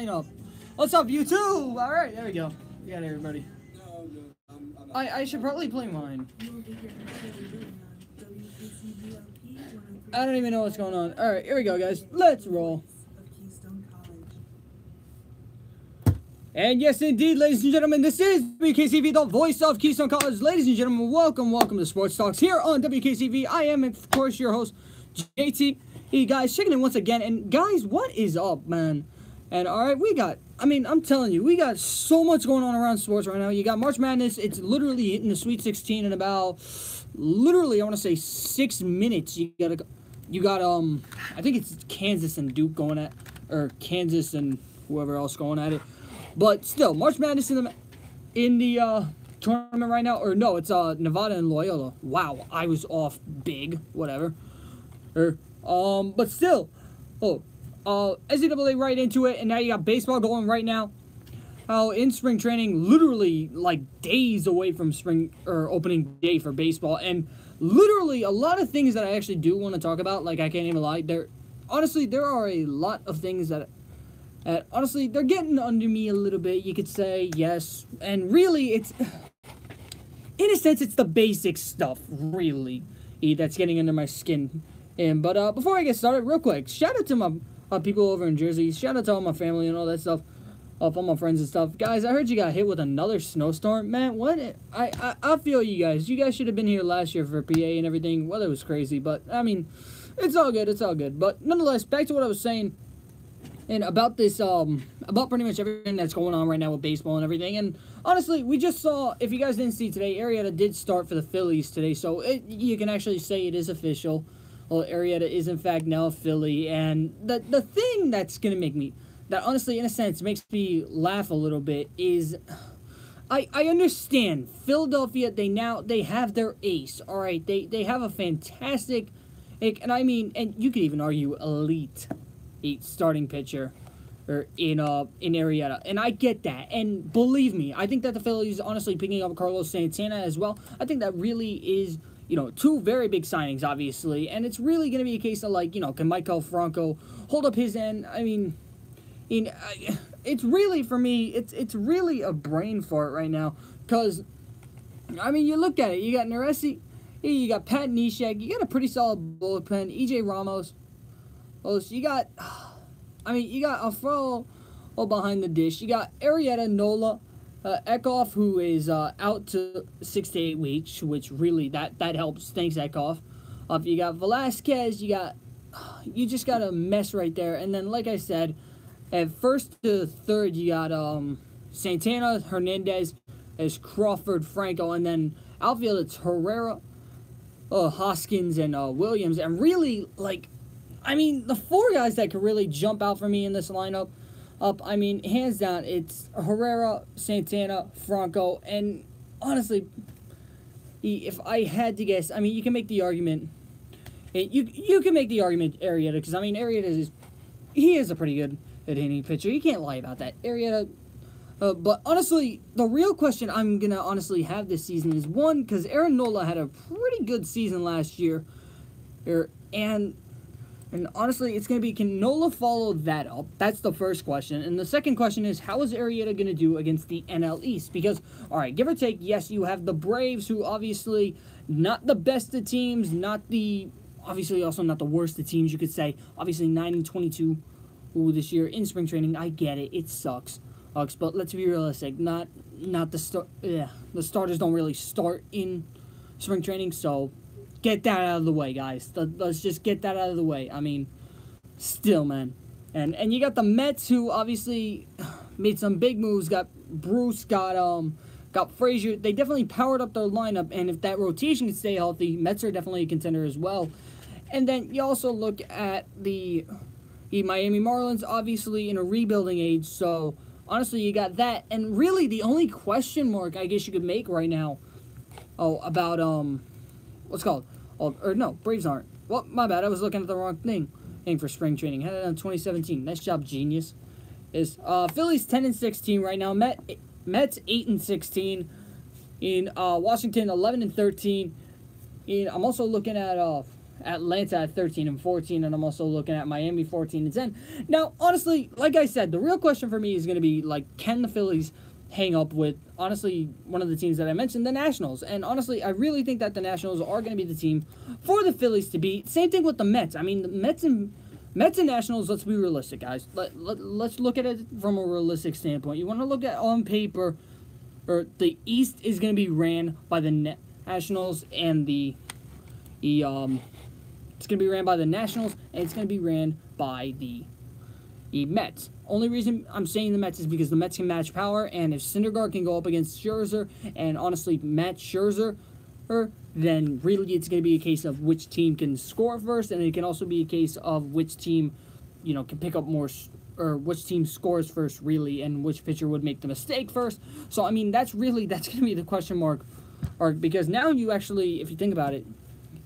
up. What's up, YouTube? All right, there we go. We got everybody. I should probably play mine. I don't even know what's going on. All right, here we go, guys. Let's roll. And yes, indeed, ladies and gentlemen, this is WKCV, the voice of Keystone College. Ladies and gentlemen, welcome to Sports Talks here on WKCV. I am, of course, your host, JT. Hey, guys, checking in once again. And, guys, what is up, man? And, all right, I'm telling you, we got so much going on around sports right now. You got March Madness. It's literally hitting the Sweet 16 in about, literally, I want to say 6 minutes. You got, I think it's Kansas and Duke going at, or Kansas and whoever else going at it. But still, March Madness in the tournament right now, or no, it's Nevada and Loyola. Wow, I was off big, whatever. But still, NCAA right into it, and now you got baseball going right now. In spring training, literally like days away from spring or opening day for baseball, and literally a lot of things that I actually do want to talk about. Like, I can't even lie, there are a lot of things that. Honestly, they're getting under me a little bit, you could say, yes. And really, in a sense, it's the basic stuff, really, that's getting under my skin. But before I get started, real quick, shout out to my people over in Jersey. Shout out to all my family and all that stuff, all my friends and stuff. Guys, I heard you got hit with another snowstorm. Man, what? I feel you guys. You guys should have been here last year for PA and everything. Weather was crazy, but, I mean, it's all good, it's all good. But nonetheless, back to what I was saying. And about this, about pretty much everything that's going on right now with baseball and everything. And honestly, we just saw, if you guys didn't see today, Arrieta did start for the Phillies today. So you can actually say it is official. Well, Arrieta is in fact now a Philly. And the thing that's going to make me, that honestly, in a sense, makes me laugh a little bit is, I understand. Philadelphia, they have their ace. All right, they have a fantastic, and I mean, and you could even argue elite starting pitcher or in Arrieta, and I get that, and believe me, I think that the Phillies honestly picking up Carlos Santana as well, I think that really is, two very big signings, obviously, and it's really going to be a case of, like, can Michael Franco hold up his end? I mean, it's really, for me, it's really a brain fart right now, because, I mean, you look at it, you got Neresi, you got Pat Neshek, you got a pretty solid bullpen, E.J. Ramos. Oh, so you got Afro behind the dish. You got Arrieta, Nola, Eckhoff, who is out to 6 to 8 weeks, which really, that helps. Thanks, Eckhoff. You got Velasquez, you just got a mess right there. And then, like I said, at first to third, you got Santana, Hernandez, as Crawford, Franco, and then outfield, it's Herrera, Hoskins, and Williams. And really, like, I mean, the four guys that could really jump out for me in this lineup, I mean, hands down, it's Herrera, Santana, Franco, and honestly, if I had to guess, I mean, you can make the argument, you can make the argument Arrieta, because, I mean, Arrieta he is a pretty good hitting pitcher. You can't lie about that. Arrieta, but honestly, the real question I'm going to honestly have this season is, one, because Aaron Nola had a pretty good season last year, and honestly, it's going to be, can Nola follow that up? That's the first question. And the second question is, how is Arrieta going to do against the NL East? Because, all right, give or take, yes, you have the Braves, who obviously not the best of teams, obviously also not the worst of teams, you could say. Obviously, 9-22 this year in spring training. I get it. It sucks. But let's be realistic. Not the starters don't really start in spring training, so get that out of the way, guys. Let's just get that out of the way. I mean, still, man. And you got the Mets, who obviously made some big moves. Got Bruce, got Frazier. They definitely powered up their lineup, and if that rotation can stay healthy, Mets are definitely a contender as well. And then you also look at the Miami Marlins, obviously in a rebuilding age, so honestly, you got that. And really, the only question mark I guess you could make right now, about, what's it called? Or no, Braves aren't. Well, my bad. I was looking at the wrong thing for spring training. Had it on 2017. Nice job, genius. Is Phillies 10-16 right now. Mets 8-16. In Washington 11-13. I'm also looking at Atlanta at 13-14, and I'm also looking at Miami 14-10. Now, honestly, like I said, the real question for me is going to be, like, can the Phillies hang up with, honestly, one of the teams that I mentioned, the Nationals? And honestly, I really think that the Nationals are going to be the team for the Phillies to beat. Same thing with the Mets. I mean, the Mets and Nationals, let's be realistic, guys. Let's look at it from a realistic standpoint. You want to look at on paper, or the East is going to be ran by the Nationals and it's going to be ran by the Nationals, and it's going to be ran by the Mets. Only reason I'm saying the Mets is because the Mets can match power, and if Syndergaard can go up against Scherzer and honestly match Scherzer, then really it's going to be a case of which team can score first, and it can also be a case of which team, can pick up more, or which team scores first, really, and which pitcher would make the mistake first. So, I mean, that's going to be the question mark, because now you actually, if you think about it,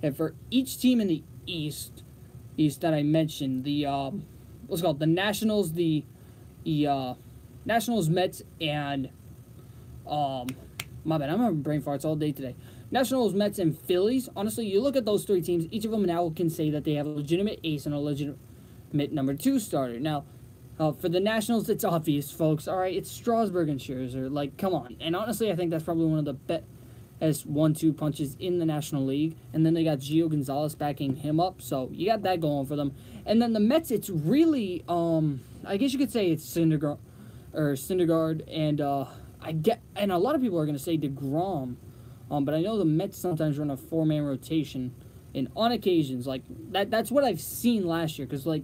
and for each team in the East that I mentioned, the Nationals, Nationals, Mets, and my bad, I'm having brain farts all day today. Nationals, Mets, and Phillies. Honestly, you look at those three teams, each of them now can say that they have a legitimate ace and a legitimate number 2 starter. Now, for the Nationals, it's obvious, folks. All right, it's Strasburg and Scherzer. Like, come on. And honestly, I think that's probably one of the best 1-2 punches in the National League. And then they got Gio Gonzalez backing him up, so you got that going for them. And then the Mets, it's really, I guess you could say it's Syndergaard, and and a lot of people are going to say DeGrom, but I know the Mets sometimes run a 4-man rotation, and on occasions, like, that's what I've seen last year, because, like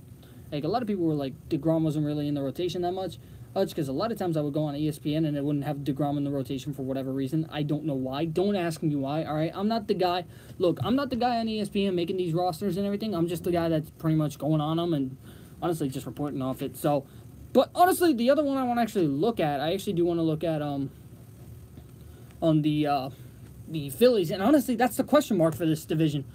a lot of people were like, DeGrom wasn't really in the rotation that much. It's because a lot of times I would go on ESPN and it wouldn't have DeGrom in the rotation for whatever reason. I don't know why. Don't ask me why, all right? I'm not the guy. Look, I'm not the guy on ESPN making these rosters and everything. I'm just the guy that's pretty much going on them and honestly just reporting off it. So, but honestly, the other one I want to actually look at, I actually do want to look at on the Phillies. And honestly, that's the question mark for this division.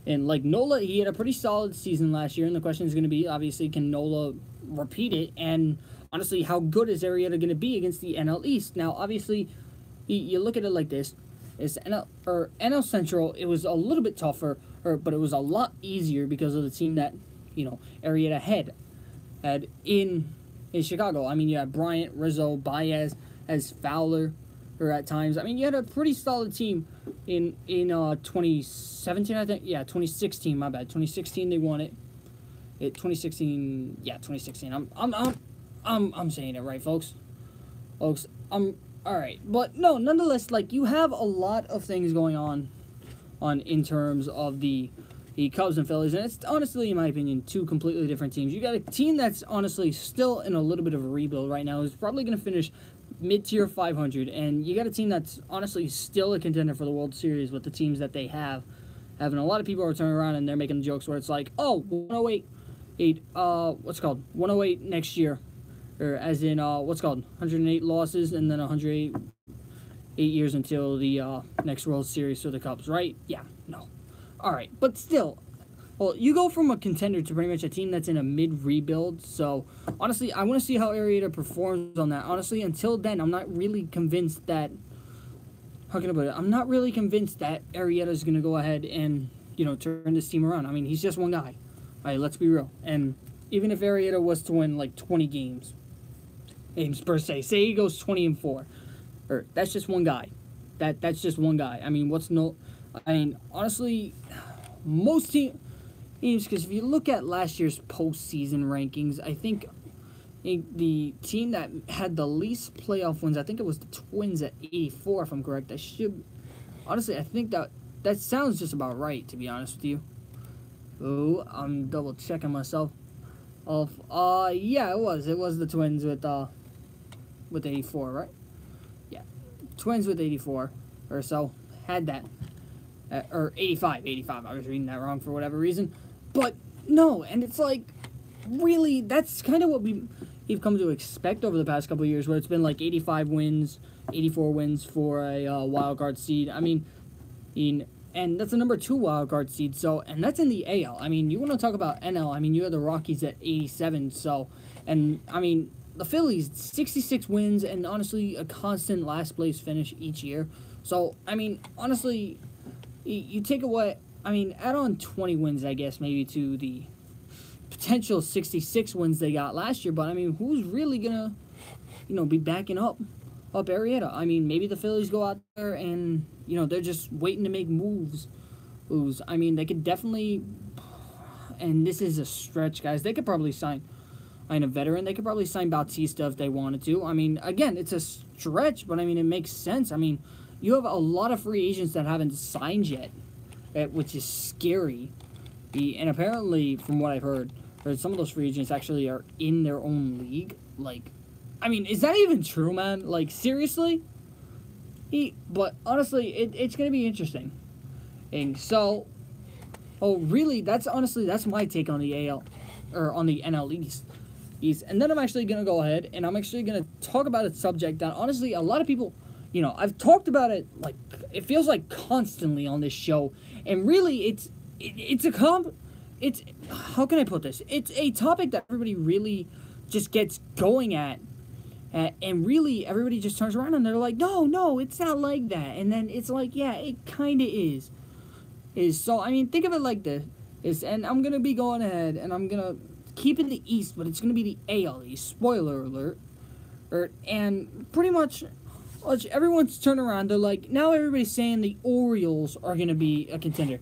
And like Nola, he had a pretty solid season last year, and the question is going to be, obviously, can Nola repeat it? And honestly, how good is Arrieta going to be against the NL East? Now, obviously, you look at it like this: is NL Central, it was a little bit tougher, but it was a lot easier because of the team that Arrieta had in Chicago. I mean, you had Bryant, Rizzo, Baez, as Fowler, or at times. I mean, you had a pretty solid team in 2017, I think. Yeah, 2016. My bad. 2016 they won it. 2016. Yeah, 2016. I'm saying it right, folks. All right. But no, nonetheless, like, you have a lot of things going on in terms of the Cubs and Phillies, and it's honestly, in my opinion, 2 completely different teams. You got a team that's honestly still in a little bit of a rebuild right now. It's probably going to finish mid-tier 500, and you got a team that's honestly still a contender for the World Series with the teams that they have. Having a lot of people are turning around and they're making jokes where it's like, oh, 108 next year, or as in 108 losses and then 108 years until the next World Series for the Cubs, right? Yeah, no. All right, but still, well, you go from a contender to pretty much a team that's in a mid-rebuild, so honestly, I want to see how Arrieta performs on that. Honestly, until then, I'm not really convinced that, how can I put it, I'm not really convinced that Arrieta is going to go ahead and, turn this team around. I mean, he's just one guy. All right, let's be real. And even if Arrieta was to win, like, 20 games per se, say he goes 20-4, or that's just one guy. That's just one guy. I mean, honestly, most teams, because if you look at last year's postseason rankings, I think the team that had the least playoff wins, I think it was the Twins at 84, if I'm correct. Honestly, I think that sounds just about right, to be honest with you. Oh, I'm double checking myself. Yeah, it was the Twins with 84, right? Yeah, Twins with 84 or so had that. Or 85. I was reading that wrong for whatever reason. But, no, and it's like, really, that's kind of what we've come to expect over the past couple of years, where it's been like 85 wins, 84 wins for a wild card seed. I mean, and that's a number 2 wild card seed, so, and that's in the AL. I mean, you want to talk about NL, I mean, you have the Rockies at 87, so, and, I mean, the Phillies, 66 wins, and honestly, a constant last place finish each year. So, I mean, honestly, you take away I mean, add on 20 wins, I guess, maybe to the potential 66 wins they got last year. But, I mean, who's really going to, be backing up Arrieta? I mean, maybe the Phillies go out there and, they're just waiting to make moves. I mean, they could definitely, and this is a stretch, guys, they could probably sign a veteran. They could probably sign Bautista if they wanted to. I mean, again, it's a stretch, but, I mean, it makes sense. I mean, you have a lot of free agents that haven't signed yet, which is scary. And apparently, from what I've heard, some of those free agents actually are in their own league. Like, I mean, is that even true, man? Like, seriously? But honestly, it's going to be interesting. And so, really, that's my take on the AL, or on the NL East. And then I'm actually going to go ahead, and I'm actually going to talk about a subject that, honestly, a lot of people, I've talked about it, like, it feels like constantly on this show. And really, how can I put this? It's a topic that everybody really just gets going at. And really, everybody just turns around and they're like, no, it's not like that. And then it's like, yeah, it kind of is. So, I mean, think of it like this. And I'm going to be going ahead, and I'm going to keep it the East, but it's going to be the AL East. Spoiler alert. And pretty much everyone's turned around. They're like, now everybody's saying the Orioles are going to be a contender.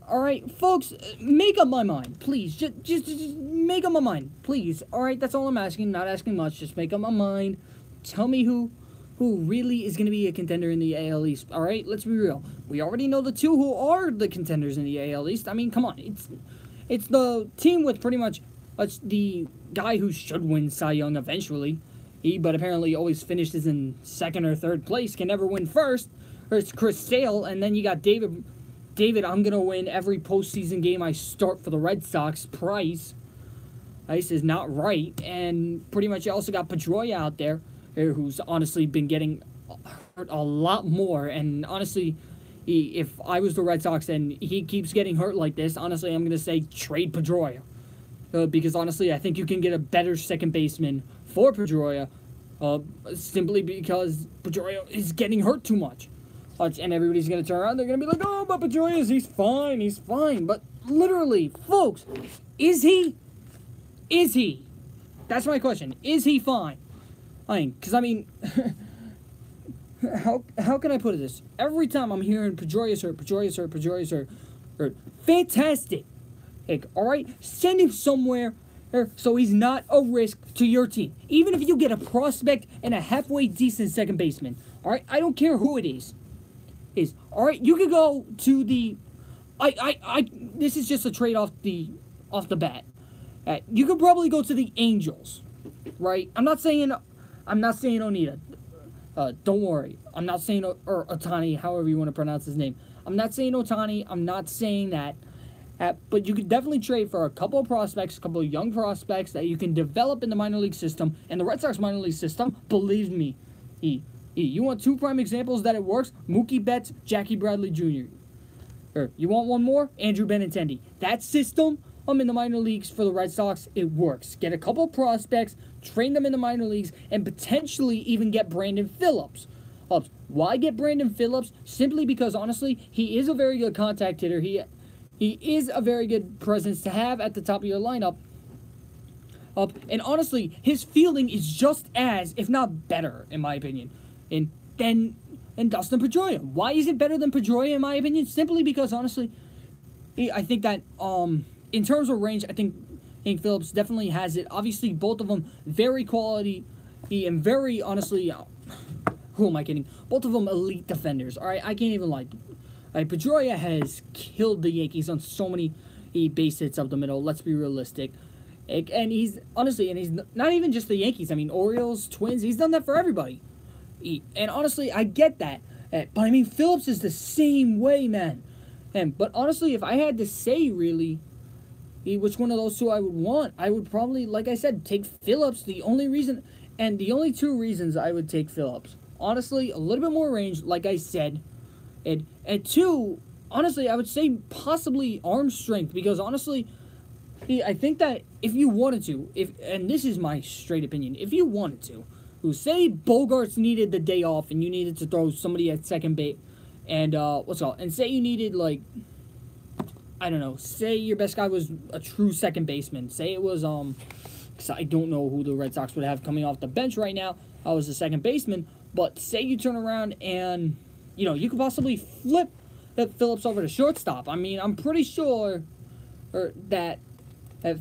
All right, folks, make up my mind, please. Just make up my mind, please. All right, that's all I'm asking. Not asking much. Just make up my mind. Tell me who really is going to be a contender in the AL East. All right, let's be real. We already know the two who are the contenders in the AL East. I mean, come on. It's the team with pretty much the guy who should win Cy Young eventually. But apparently always finishes in second or third place, can never win first. Or it's Chris Sale, and then you got David, I'm going to win every postseason game I start for the Red Sox. Price is not right. And pretty much you also got Pedroia out there, who's honestly been getting hurt a lot more. And honestly, if I was the Red Sox and he keeps getting hurt like this, honestly, I'm going to say trade Pedroia. Because honestly, I think you can get a better second baseman for Pedroia, simply because Pedroia is getting hurt too much. And everybody's going to turn around, they're going to be like, oh, but Pedroia, he's fine. But literally, folks, is he? That's my question. Is he fine? Because, I mean, how can I put this? Every time I'm hearing Pedroia's hurt, fantastic. Like, all right, send him somewhere so he's not a risk to your team. Even if you get a prospect and a halfway decent second baseman, all right, I don't care who it is. All right, you could go to the, this is just a trade off the bat. You could probably go to the Angels, right? I'm not saying Onita. Don't worry. I'm not saying or Otani, however you want to pronounce his name. I'm not saying Otani. I'm not saying that. But you could definitely trade for a couple of prospects, a couple of young prospects that you can develop in the minor league system. And the Red Sox minor league system, believe me, you want two prime examples that it works? Mookie Betts, Jackie Bradley Jr. You want one more? Andrew Benintendi. That system, in the minor leagues for the Red Sox, it works. Get a couple of prospects, train them in the minor leagues, and potentially even get Brandon Phillips. Why get Brandon Phillips? Simply because, honestly, he is a very good contact hitter. He is a very good presence to have at the top of your lineup. And honestly, his fielding is just as, if not better, in my opinion, than Dustin Pedroia. Why is it better than Pedroia, in my opinion? Simply because, honestly, I think that in terms of range, I think Hank Phillips definitely has it. Obviously, both of them very quality and very, honestly, who am I kidding? Both of them elite defenders. All right, I can't even lie. Pedroia has killed the Yankees on so many base hits up the middle. Let's be realistic. And he's, honestly, and he's not even just the Yankees. I mean, Orioles, Twins, he's done that for everybody. And honestly, I get that. But I mean, Phillips is the same way, man. But honestly, if I had to say, really, which one of those two I would want, I would probably, like I said, take Phillips. The only reason, and the only two reasons I would take Phillips. Honestly, a little bit more range, like I said. And two, honestly, I would say possibly arm strength. Because honestly, I think that if you wanted to, and this is my straight opinion, if you wanted to, say Bogarts needed the day off and you needed to throw somebody at second base, and and say you needed, like, I don't know, say your best guy was a true second baseman. Say it was, because I don't know who the Red Sox would have coming off the bench right now. I was a second baseman. But say you turn around and, you could possibly flip that Phillips over to shortstop. I mean, I'm pretty sure that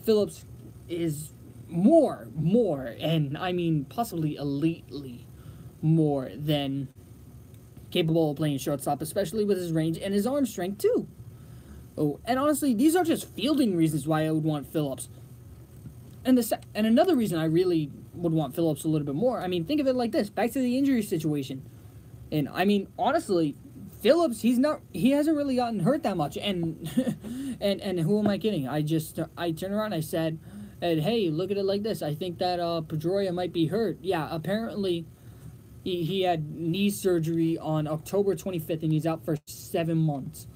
Phillips is more, and I mean possibly elitely more than capable of playing shortstop, especially with his range and his arm strength too. Oh, and honestly, these are just fielding reasons why I would want Phillips. And another reason I really would want Phillips a little bit more. I mean, think of it like this. Back to the injury situation. And I mean, honestly, Phillips, he hasn't really gotten hurt that much. And and who am I kidding? I turned around and I said, hey, look at it like this. I think that Pedroia might be hurt. Yeah, apparently he had knee surgery on October 25th and he's out for 7 months.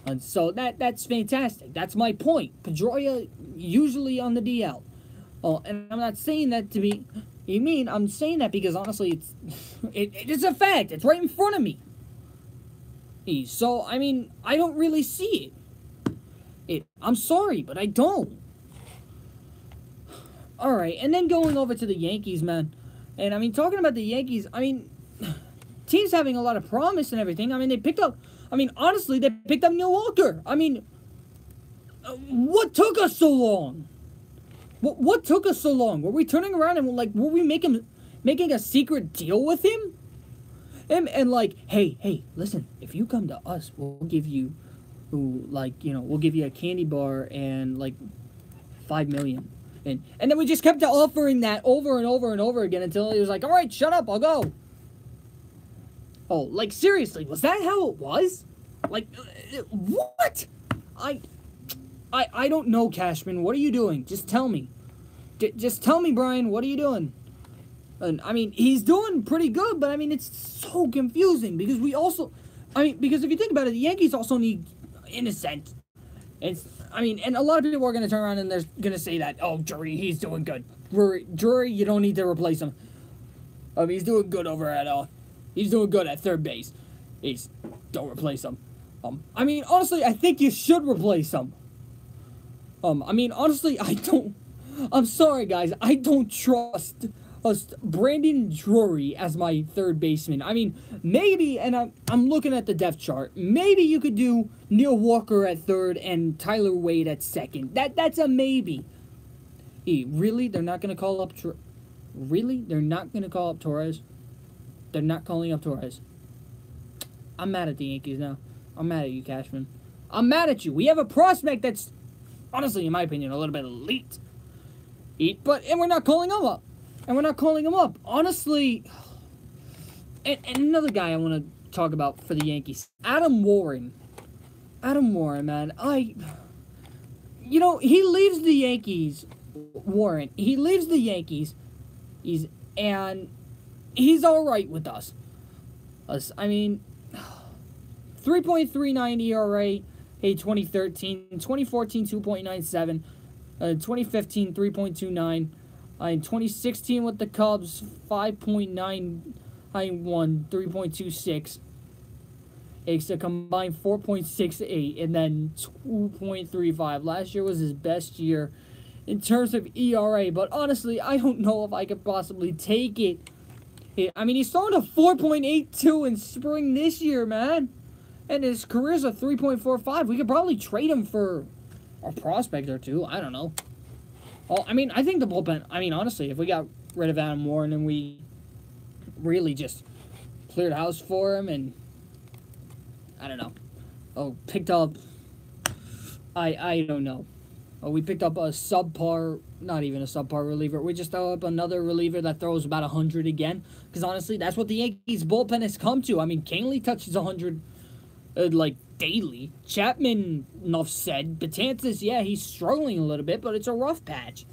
And so that's fantastic. That's my point. Pedroia usually on the DL. Oh, and I'm not saying that to be mean. I'm saying that because honestly, it's a fact. It's right in front of me. So I mean, I don't really see it. I'm sorry, but I don't. All right, and then going over to the Yankees, man. And I mean, talking about the Yankees, I mean, team's having a lot of promise and everything. I mean, they picked up. I mean, honestly, they picked up Neil Walker. I mean, what took us so long? What took us so long? Were we turning around and were we making a secret deal with him? And like, hey, listen, if you come to us, we'll give you, we'll give you a candy bar and like $5 million. And then we just kept offering that over and over and over again until he was like, all right, shut up, I'll go. Oh, like seriously, was that how it was? Like, what? I don't know, Cashman. What are you doing? Just tell me. Just tell me, Brian. What are you doing? And I mean, he's doing pretty good, but I mean, it's so confusing because because if you think about it, the Yankees also need, in a sense, and a lot of people are going to turn around and they're going to say that, oh, Drury, he's doing good. Drury, you don't need to replace him. He's doing good he's doing good at third base. Don't replace him. I mean, honestly, I think you should replace him. I mean, honestly, I'm sorry, guys. I don't trust Brandon Drury as my third baseman. I mean, maybe, and I'm looking at the depth chart, maybe you could do Neil Walker at third and Tyler Wade at second. That's a maybe. Really? They're not going to call up... Really? They're not going to call up Torres? They're not calling up Torres. I'm mad at the Yankees now. I'm mad at you, Cashman. I'm mad at you. We have a prospect that's, honestly, in my opinion, a little bit elite. And we're not calling him up. Honestly, and another guy I want to talk about for the Yankees, Adam Warren. Man. He leaves the Yankees, Warren. He leaves the Yankees. He's all right with us. I mean, 3.39 ERA, 2013, 2014, 2.97, 2015, 3.29, in 2016 with the Cubs, 5.91, 3.26. It's a combined 4.68, and then 2.35. Last year was his best year in terms of ERA, but honestly, I don't know if I could possibly take it. I mean, he's throwing a 4.82 in spring this year, man. And his career's a 3.45. We could probably trade him for a prospect or two. I don't know. Oh, I mean, I think the bullpen... I mean, honestly, if we got rid of Adam Warren and we really just cleared house for him and... I don't know. Oh, picked up... I don't know. Oh, we picked up a subpar... Not even a subpar reliever. We just throw up another reliever that throws about 100 again. Because honestly, that's what the Yankees bullpen has come to. I mean, Canely touches 100... daily. Chapman, enough said. Betances, yeah, he's struggling a little bit, but it's a rough patch.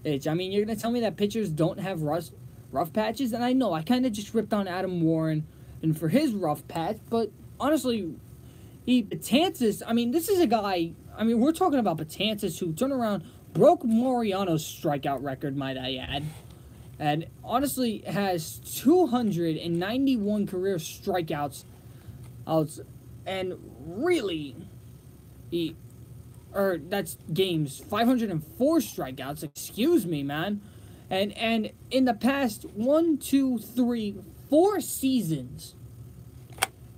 I mean, you're going to tell me that pitchers don't have rough patches? And I know, I kind of just ripped on Adam Warren and for his rough patch, but honestly, Betances, I mean, this is a guy, I mean, we're talking about Betances who turned around, broke Mariano's strikeout record, might I add, and honestly has 291 career strikeouts and really, or that's games, 504 strikeouts, excuse me, man. And in the past 4 seasons,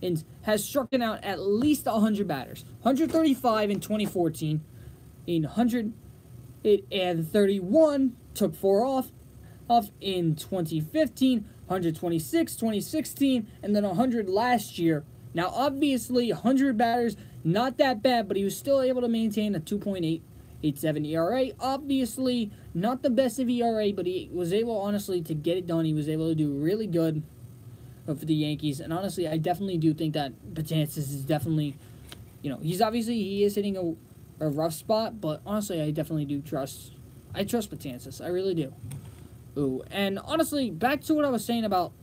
and has struck out at least 100 batters. 135 in 2014, in 131 took 4 off in 2015, 126, 2016, and then 100 last year. Now, obviously, 100 batters, not that bad, but he was still able to maintain a 2.887 ERA. Obviously, not the best of ERA, but he was able, honestly, to get it done. He was able to do really good for the Yankees. And honestly, I definitely do think that Betances is definitely, he is hitting a rough spot, but honestly, I definitely do trust Betances. I really do. Ooh, and honestly, back to what I was saying about,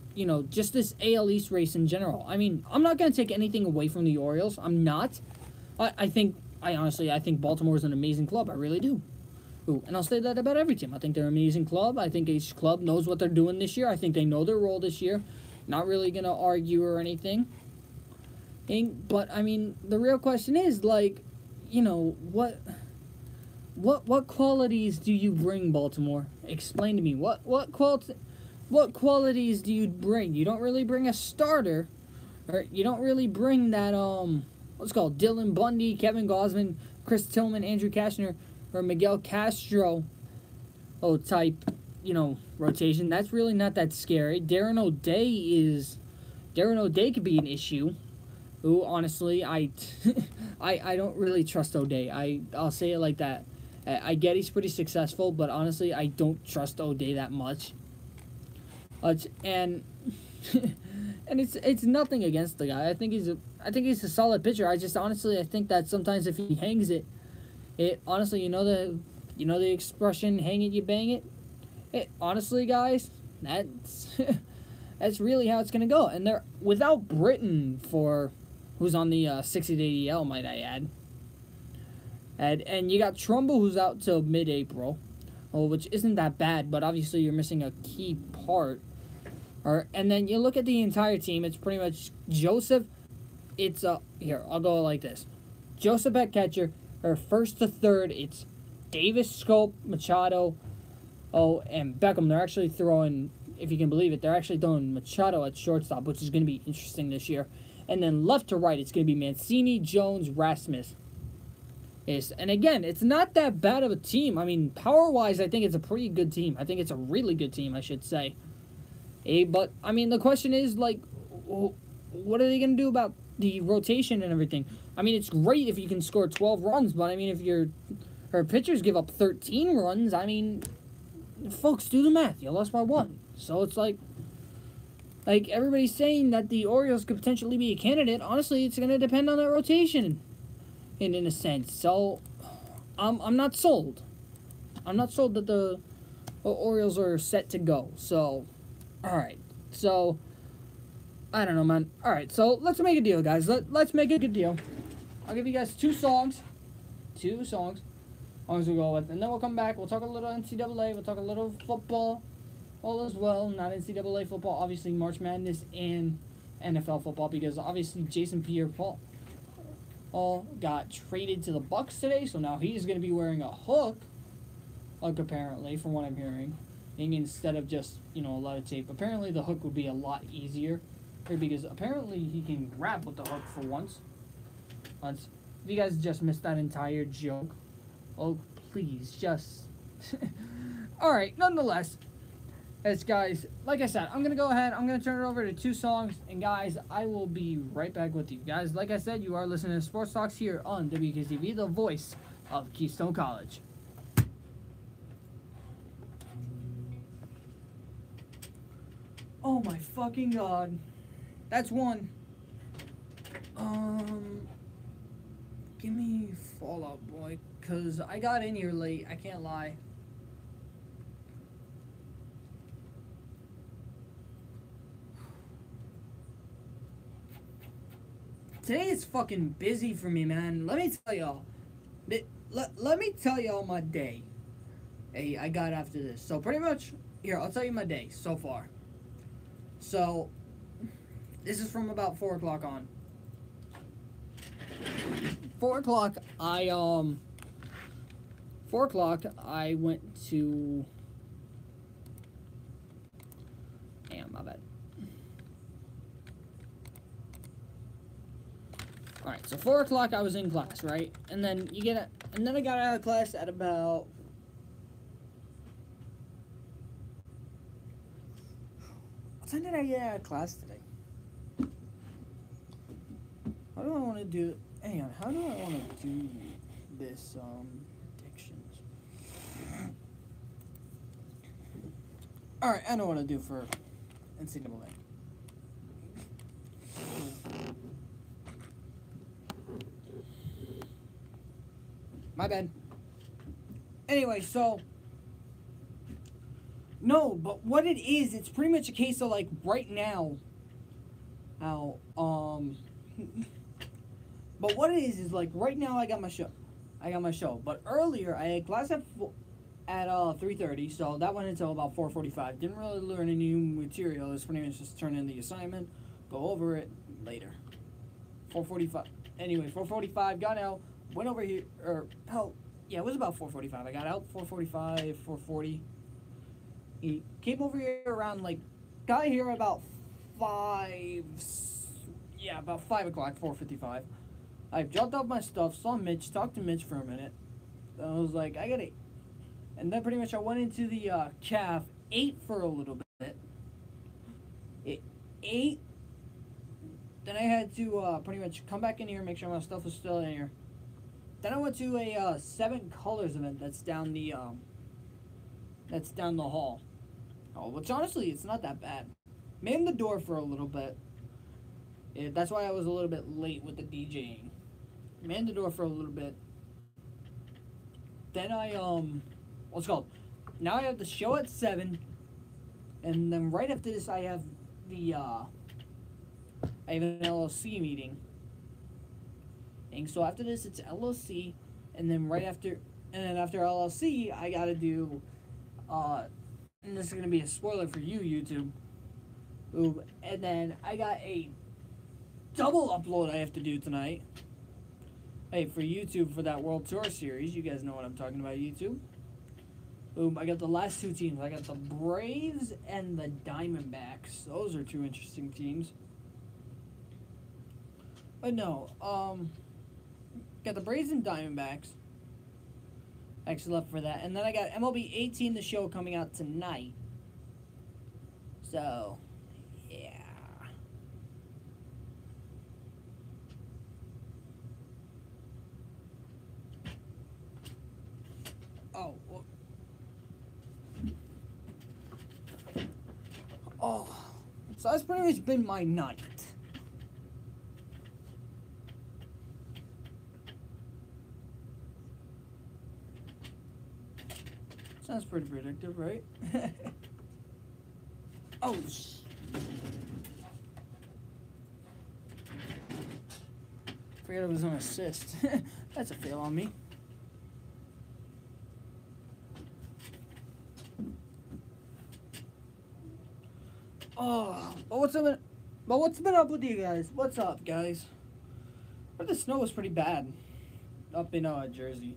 just this AL East race in general. I mean, I'm not going to take anything away from the Orioles. I'm not. I think Baltimore is an amazing club. I really do. Ooh, and I'll say that about every team. I think they're an amazing club. I think each club knows what they're doing this year. I think they know their role this year. Not really going to argue or anything. But, I mean, the real question is, what qualities do you bring, Baltimore? Explain to me. What qualities do you bring? You don't really bring a starter, or you don't really bring that what's called Dylan Bundy, Kevin Gausman, Chris Tillman, Andrew Kashner, or Miguel Castro type, rotation. That's really not that scary. Darren O'Day could be an issue. Ooh, honestly, I don't really trust O'Day. I'll say it like that. I get he's pretty successful, but honestly, I don't trust O'Day that much. And it's nothing against the guy. I think he's a solid pitcher. I think that sometimes if he hangs it honestly, the expression "hang it, you bang it." Honestly, guys, that's really how it's gonna go. And they're without Britton, who's on the 60-day DL, might I add. And you got Trumbull, who's out till mid-April, which isn't that bad, but obviously you're missing a key part. And then you look at the entire team, it's pretty much Joseph. Here, I'll go like this. Joseph at catcher, or first to third, it's Davis, Scope, Machado, and Beckham. They're actually throwing, if you can believe it, they're actually throwing Machado at shortstop, which is going to be interesting this year. And then left to right, it's going to be Mancini, Jones, Rasmus. And again, it's not that bad of a team. I mean, power-wise, I think it's a pretty good team. I think it's a really good team, I should say. But, I mean, the question is, what are they going to do about the rotation and everything? I mean, it's great if you can score 12 runs, but, I mean, if your pitchers give up 13 runs, I mean, folks, do the math. You lost by 1. So it's like everybody's saying that the Orioles could potentially be a candidate. Honestly, it's going to depend on that rotation. In a sense, so I'm not sold. I'm not sold that the Orioles are set to go. So, all right. So, I don't know, man. All right. So let's make a deal, guys. Let's make a good deal. I'll give you guys 2 songs, as long as we go with, and then we'll come back. We'll talk a little NCAA. We'll talk a little football, all as well. Not NCAA football, obviously March Madness and NFL football, because obviously Jason Pierre-Paul got traded to the Bucks today, so now he's going to be wearing a hook, apparently, from what I'm hearing, instead of just, a lot of tape. Apparently the hook would be a lot easier, because apparently he can grab with the hook for once. If you guys just missed that entire joke, please, just... Alright, nonetheless, as guys, like I said, I'm going to go ahead, I'm going to turn it over to 2 songs, and guys, I will be right back with you. Guys, like I said, you are listening to Sports Talks here on WKCV, the voice of Keystone College. Oh my fucking god. That's one. Give me Fall Out Boy, because I got in here late, I can't lie. Today is fucking busy for me, man. Let me tell y'all. Let me tell y'all my day. Hey, I got after this. So pretty much, here, I'll tell you my day so far. So, this is from about 4 o'clock on. 4 o'clock, I 4 o'clock, I went to... Damn, my bad. Alright, so 4 o'clock I was in class, right? And then and then I got out of class at about... What time did I get out of class today? How do I want to do... Hang on, how do I want to do this, predictions? Alright, I know what to do for NCAA. My bad. Anyway, so... No, but what it is, it's pretty much a case of, like, right now... How, But what it is, like, right now I got my show. But earlier, I had class at 3:30, so that went until about 4:45. Didn't really learn any new material. It was pretty much just turn in the assignment, go over it later. 4:45. Anyway, 4:45, got out, went over here, or, hell, yeah, it was about 4:45. I got out 4:45, 4:40. He came over here around, like, got here about 5, yeah, about 5 o'clock, 4:55. I dropped off my stuff, saw Mitch, talked to Mitch for a minute. I was like, I gotta... And then pretty much I went into the caf, ate for a little bit. Ate. Then I had to pretty much come back in here, make sure my stuff was still in here. Then I went to a 7 Colors event that's down the hall. Oh, which honestly, it's not that bad. Manned the door for a little bit. That's why I was a little bit late with the DJing. Manned the door for a little bit. Then I, what's it called? Now I have the show at 7. And then right after this, I have the, I have an LLC meeting. And so after this, it's LLC. And then after LLC, I gotta do, and this is gonna be a spoiler for you, YouTube. Ooh, and then I got a double upload I have to do tonight. Hey, for YouTube for that World Tour series, you guys know what I'm talking about, YouTube. Boom, I got the last 2 teams. I got the Braves and the Diamondbacks. Those are 2 interesting teams. But no, got the Braves and Diamondbacks. Actually left for that. And then I got MLB 18, the show coming out tonight. So, yeah. Oh, well. Oh, so that's pretty much been my night. Sounds pretty predictive, right? Oh, forgot it was an assist. That's a fail on me. Oh, but what's been up with you guys? What's up, guys? But the snow was pretty bad up in Jersey.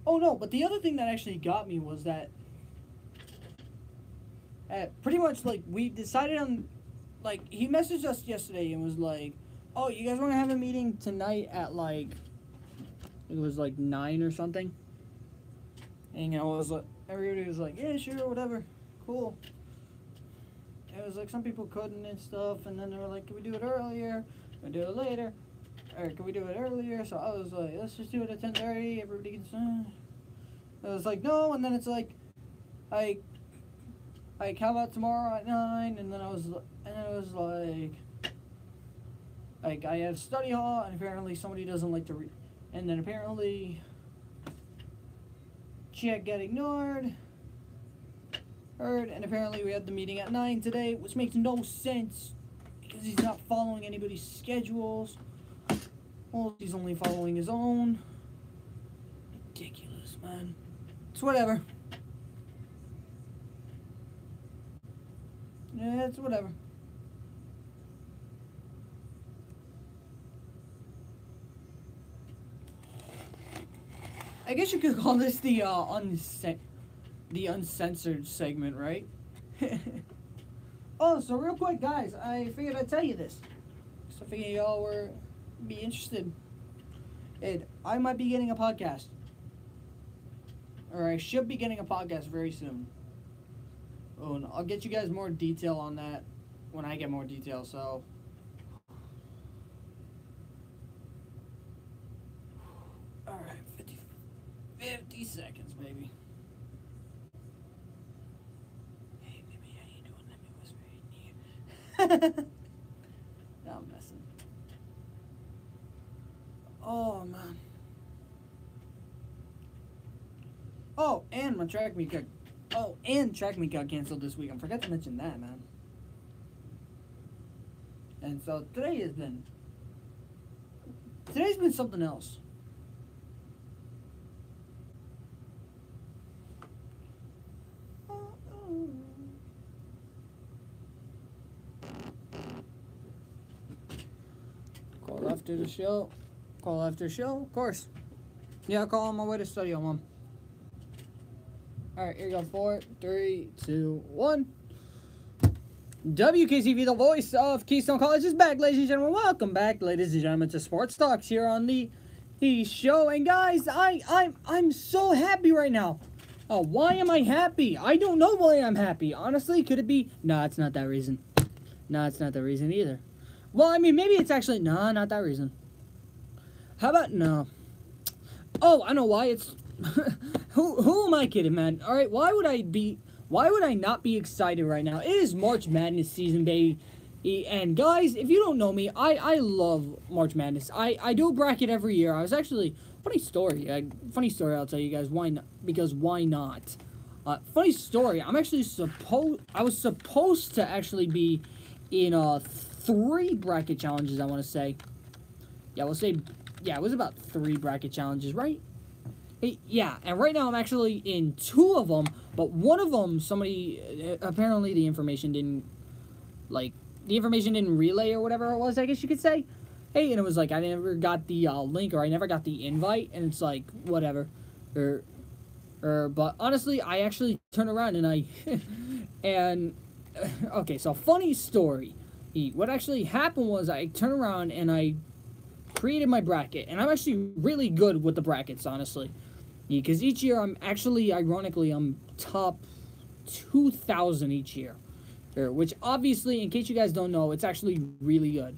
Oh no, but the other thing that actually got me was that pretty much like we decided on, like, he messaged us yesterday and was like, oh, you guys want to have a meeting tonight at like, it was like 9 or something. And you know, it was like, everybody was like, yeah, sure, whatever, cool. It was like some people couldn't and stuff, and then they were like, can we do it earlier? Can we do it later? Or can we do it earlier? So I was like, let's just do it at 10:30. Everybody can. I was like, no, and then it's like, how about tomorrow at 9? And then it was like I have study hall, and apparently somebody doesn't like to read, and then apparently chat got ignored. And apparently we had the meeting at 9 today, which makes no sense because he's not following anybody's schedules. Well, he's only following his own. Ridiculous, man. It's whatever. Yeah, it's whatever. I guess you could call this the uncensored segment, right? Oh, so real quick, guys, I figured I'd tell you this. So I figured y'all were be interested. I might be getting a podcast, or I should be getting a podcast very soon. Oh, and I'll get you guys more detail on that when I get more detail. So. All right, 50 seconds, baby. Hey, baby, how you doing? Let me whisper in your ear. No, I'm messing. Oh, man. Oh, and my track meet got... Oh, and track meet got canceled this week. I forgot to mention that, man. And so today's been something else. Call after the show. Call after show, of course. Yeah, I'll call on my way to studio, Mom. Alright, here we go. 4, 3, 2, 1. WKCV, the voice of Keystone College, is back, ladies and gentlemen. Welcome back, ladies and gentlemen, to Sports Talks here on the show. And guys, I'm so happy right now. Why am I happy? I don't know why I'm happy. Honestly, could it be? No, it's not that reason. No, it's not that reason either. Well, I mean, maybe it's actually... No, not that reason. How about... No. Oh, I know why. It's... who am I kidding, man? Alright, why would I not be excited right now? It is March Madness season, baby. And guys, if you don't know me, I love March Madness. I do a bracket every year. I was actually... Funny story I'll tell you guys. Why not? Because why not? Funny story. I was supposed to actually be in 3 bracket challenges, I want to say. Yeah, it was about 3 bracket challenges, right? Yeah, and right now I'm actually in 2 of them, but one of them, apparently the information didn't relay or whatever it was, I guess you could say. Hey, and it was like, I never got the link, or I never got the invite, and it's like, whatever. But honestly, I actually turned around and okay, so funny story. What actually happened was I turned around and I created my bracket, and I'm actually really good with the brackets, honestly. Because each year ironically, I'm top 2,000 each year. Which obviously, in case you guys don't know, it's actually really good.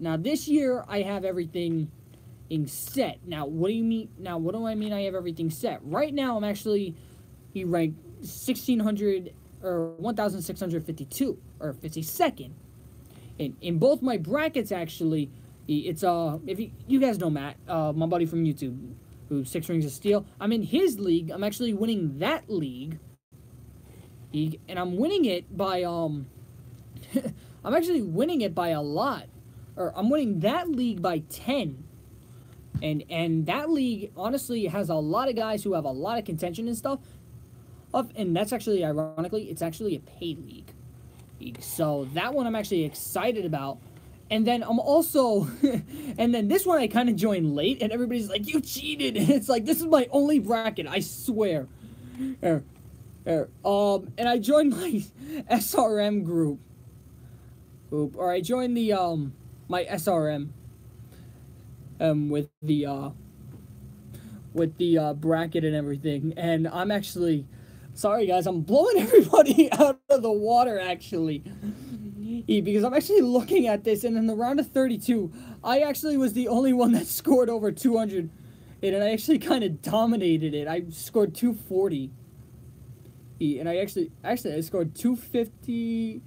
Now this year, I have everything in set. Now, what do you mean? Now, what do I mean I have everything set? Right now, I'm actually ranked 1,600 or 1,652 or 52nd. In both my brackets, actually, it's if you guys know Matt, my buddy from YouTube, who's 6 Rings of Steel. I'm in his league. I'm actually winning that league, and I'm winning it by I'm actually winning it by a lot. Or I'm winning that league by 10. And that league, honestly, has a lot of guys who have a lot of contention and stuff. And that's actually, ironically, it's actually a paid league. So that one I'm actually excited about. And then I'm also... and then this one I kind of joined late, and everybody's like, you cheated! And it's like, this is my only bracket, I swear. And I joined my SRM group. Or I joined the, my SRM, with the bracket and everything, and I'm actually, sorry guys, I'm blowing everybody out of the water, actually, because I'm actually looking at this, and in the round of 32, I actually was the only one that scored over 200, and I actually kind of dominated it. I scored 240, and I scored 250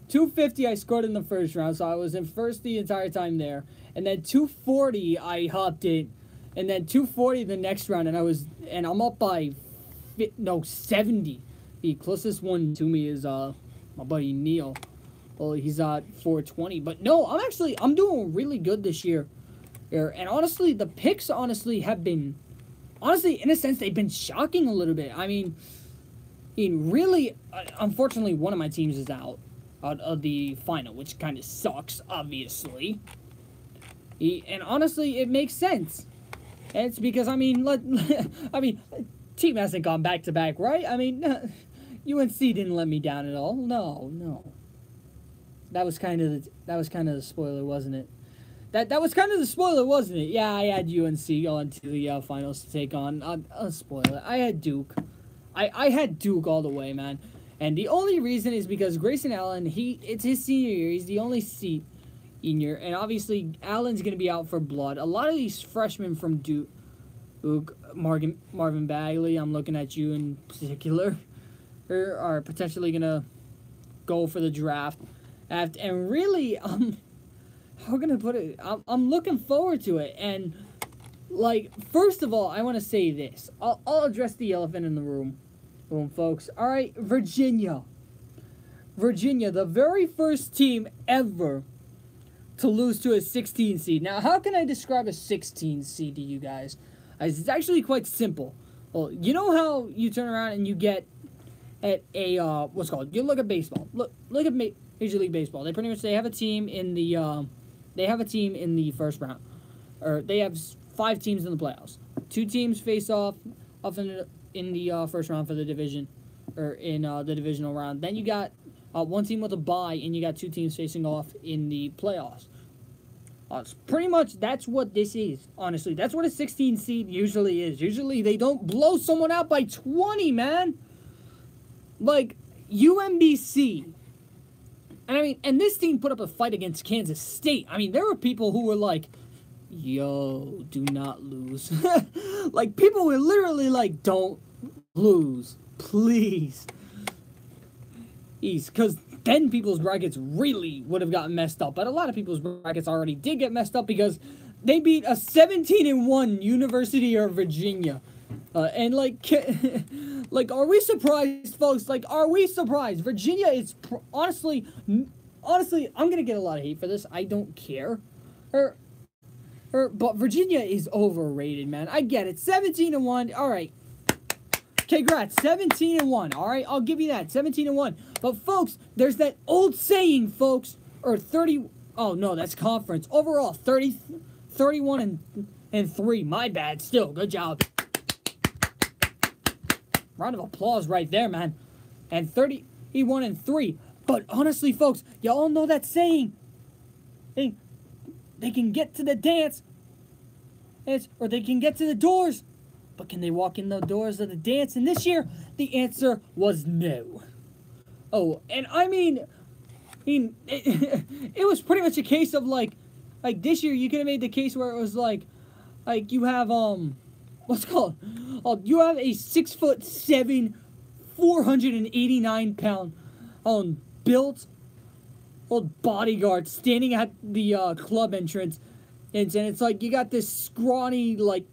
250 I scored in the first round, so I was in first the entire time there. And then 240 I hopped it, and then 240 the next round, and I'm up by 70. The closest one to me is my buddy Neil. Well, he's at 420. But no, I'm doing really good this year. And honestly, the picks have been, in a sense, they've been shocking a little bit. I mean, And really, unfortunately, one of my teams is out of the final, which kind of sucks, obviously. And honestly, it makes sense. And it's because, I mean, team hasn't gone back to back, right? I mean, UNC didn't let me down at all. No. That was kind of the spoiler, wasn't it? That was kind of the spoiler, wasn't it? Yeah, I had UNC on to the finals to take on a spoiler. I had Duke. I had Duke all the way, man. And the only reason is because Grayson Allen, it's his senior year. He's the only senior, and obviously Allen's going to be out for blood. A lot of these freshmen from Duke, Marvin Bagley, I'm looking at you in particular, are potentially going to go for the draft. And really, how can I put it? I'm looking forward to it. And, like, first of all, I want to say this. I'll address the elephant in the room, folks. All right, Virginia, the very first team ever to lose to a 16 seed. Now, how can I describe a 16 seed to you guys? It's actually quite simple. Well, you know how you turn around and you get at a what's called? You look at baseball. Look at Major League Baseball. They pretty much have a team in the first round, or they have 5 teams in the playoffs. 2 teams face off in the first round for the division, or in the divisional round. Then you got 1 team with a bye, and you got 2 teams facing off in the playoffs. Pretty much that's what this is, honestly. That's what a 16 seed usually is. Usually they don't blow someone out by 20, man. Like, UMBC. And I mean, and this team put up a fight against Kansas State. I mean, there were people who were like, yo, do not lose. Like, people were literally like, don't lose, please. Because then people's brackets really would have gotten messed up. But a lot of people's brackets already did get messed up because they beat a 17-1 University of Virginia. And like, are we surprised, folks? Like, are we surprised? Virginia is honestly, I'm gonna get a lot of hate for this. I don't care. But Virginia is overrated, man. I get it. 17-1. All right. Congrats. 17-1. All right. I'll give you that. 17-1. But folks, there's that old saying, folks, or 30. Oh no, that's conference. Overall, 31 and 3. My bad. Still, good job. Round of applause right there, man. And 31 and 3. But honestly, folks, you all know that saying. They can get to the dance, or they can get to the doors, but can they walk in the doors of the dance? And this year, the answer was no. Oh, and I mean, it was pretty much a case of like this year you could have made the case where it was like you have what's it called? You have a 6'7", 489-pound built old bodyguard standing at the club entrance, and it's like you got this scrawny, like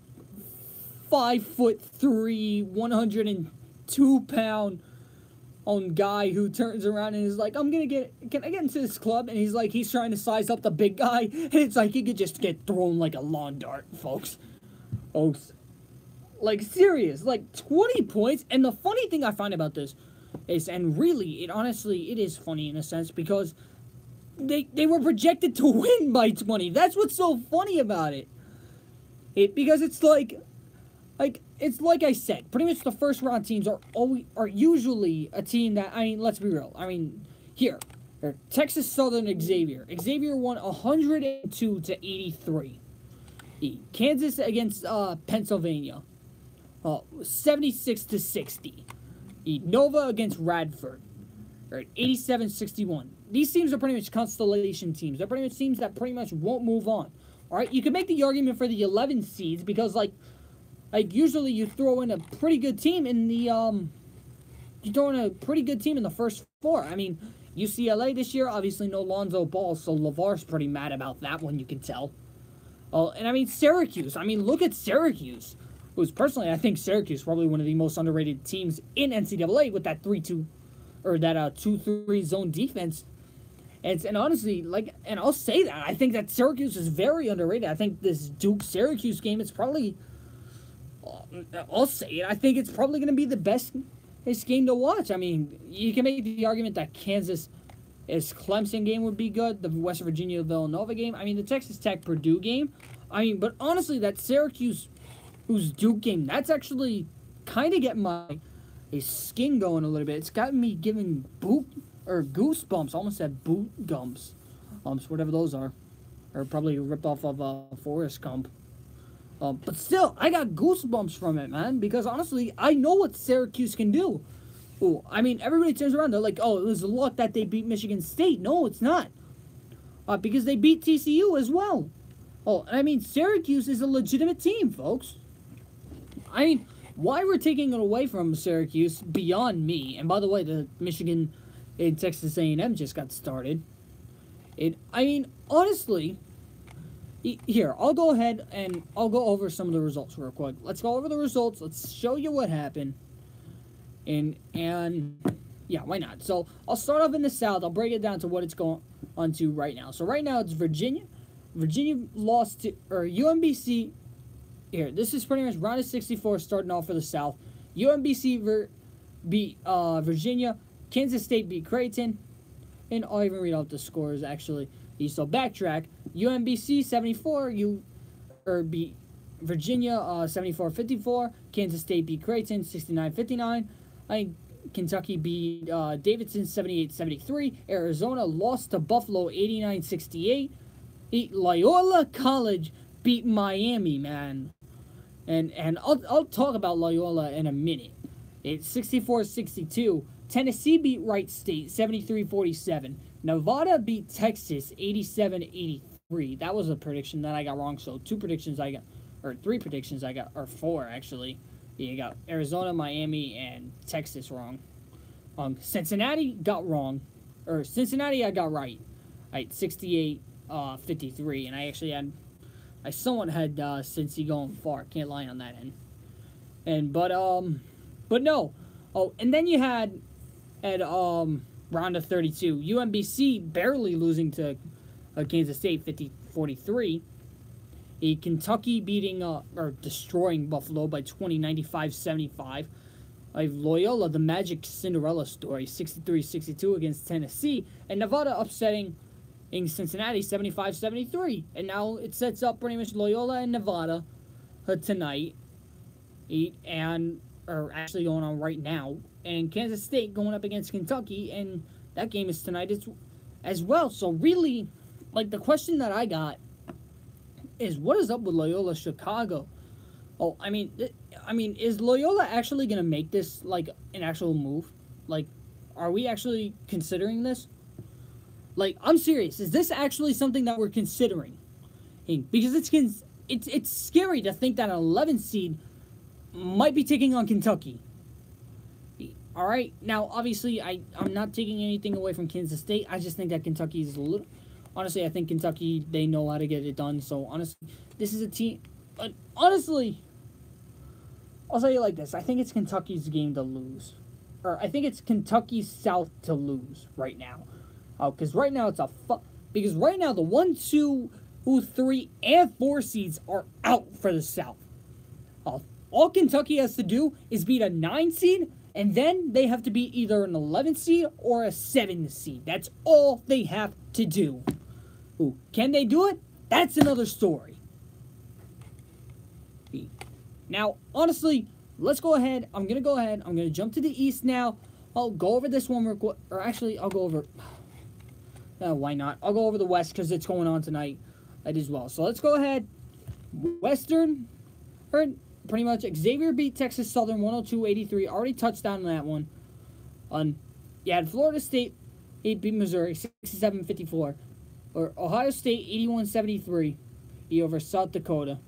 5'3", 102-pound guy who turns around and is like, can I get into this club? And he's trying to size up the big guy, and it's like he could just get thrown like a lawn dart, folks. Like, serious, like 20 points. And the funny thing I find about this is, and really, it is funny in a sense, because they were projected to win by 20. That's what's so funny about it. Because it's like I said, pretty much the first round teams are usually a team that, I mean, let's be real. I mean, here, Texas Southern Xavier. Xavier won 102-83. Kansas against Pennsylvania, 76-60. Nova against Radford, 87-61. These teams are pretty much constellation teams. They're pretty much teams that pretty much won't move on. All right, you can make the argument for the 11 seeds because like usually you throw in a pretty good team in the first 4. I mean, UCLA this year obviously no Lonzo Ball, so LeVar's pretty mad about that one. You can tell. Oh, and I mean Syracuse. I mean, look at Syracuse. Who's personally, I think Syracuse is probably one of the most underrated teams in NCAA with that 3-2 or that 2-3 zone defense. And honestly, and I'll say that I think that Syracuse is very underrated. I think this Duke-Syracuse game is probably, I'll say it, I think it's probably going to be the best this game to watch. I mean, you can make the argument that Kansas is Clemson game would be good. The West Virginia Villanova game. I mean, the Texas Tech Purdue game. I mean, but honestly, that Syracuse who's Duke game, that's actually kind of getting my skin going a little bit. It's got me giving goosebumps. I almost said boot gumps. Whatever those are. Or probably ripped off of Forrest Gump. But still, I got goosebumps from it, man. Because honestly, I know what Syracuse can do. Ooh, I mean, everybody turns around. They're like, oh, it was luck that they beat Michigan State. No, it's not. Because they beat TCU as well. Oh, I mean, Syracuse is a legitimate team, folks. I mean, why we're taking it away from Syracuse, beyond me. And by the way, the Michigan and Texas A&M just got started. I mean, honestly, here, I'll go ahead and I'll go over some of the results real quick. Let's go over the results. Let's show you what happened. And yeah, why not? So, I'll start off in the South. I'll break it down to what it's going on to right now. So, right now, it's Virginia. Virginia lost to, or UMBC. Here, this is pretty much round of 64 starting off for the South. UMBC beat Virginia. Kansas State beat Creighton. And I'll even read out the scores, actually. So, backtrack. UMBC 74, beat Virginia 74-54. Kansas State beat Creighton 69-59. Kentucky beat Davidson 78-73. Arizona lost to Buffalo 89-68. Loyola College beat Miami, man. And I'll talk about Loyola in a minute. It's 64-62. Tennessee beat Wright State 73-47. Nevada beat Texas 87-83. That was a prediction that I got wrong. So 3 predictions I got, or 4 actually. You got Arizona, Miami, and Texas wrong. Cincinnati got wrong, or Cincinnati I got right. 68-53, and I somewhat had Cincy going far. Can't lie on that end. But no. Oh, and then you had at round of 32, UMBC barely losing to Kansas State 50-43. Kentucky beating or destroying Buffalo by 20, 95-75. Loyola, the Magic Cinderella story, 63-62 against Tennessee, and Nevada upsetting in Cincinnati 75-73. And now it sets up pretty much Loyola and Nevada tonight, or actually going on right now, and Kansas State going up against Kentucky, and that game is tonight as well. So really, like, the question that I got is, what is up with Loyola Chicago? Oh, I mean, is Loyola actually going to make this, like, an actual move? Like, are we actually considering this? Like, I'm serious. Is this actually something that we're considering? Because it's scary to think that an 11 seed might be taking on Kentucky. All right. Now, obviously, I'm not taking anything away from Kansas State. I just think that Kentucky is a little. Honestly, I think Kentucky, they know how to get it done. So, honestly, this is a team. Honestly, I'll say it like this. I think it's Kentucky's game to lose. Or I think it's Kentucky South to lose right now. Because right now because right now the 1, 2, 3, and 4 seeds are out for the South. All Kentucky has to do is beat a 9 seed, and then they have to beat either an 11 seed or a 7 seed. That's all they have to do. Ooh, can they do it? That's another story. Now, honestly, let's go ahead. I'm going to jump to the East now. I'll go over this one, or actually, I'll go over. Why not? I'll go over the West because it's going on tonight as well. So let's go ahead. Western, pretty much Xavier beat Texas Southern 102-83. Already touched on that one. You had Florida State beat Missouri 67-54. Or Ohio State 81-73 over South Dakota.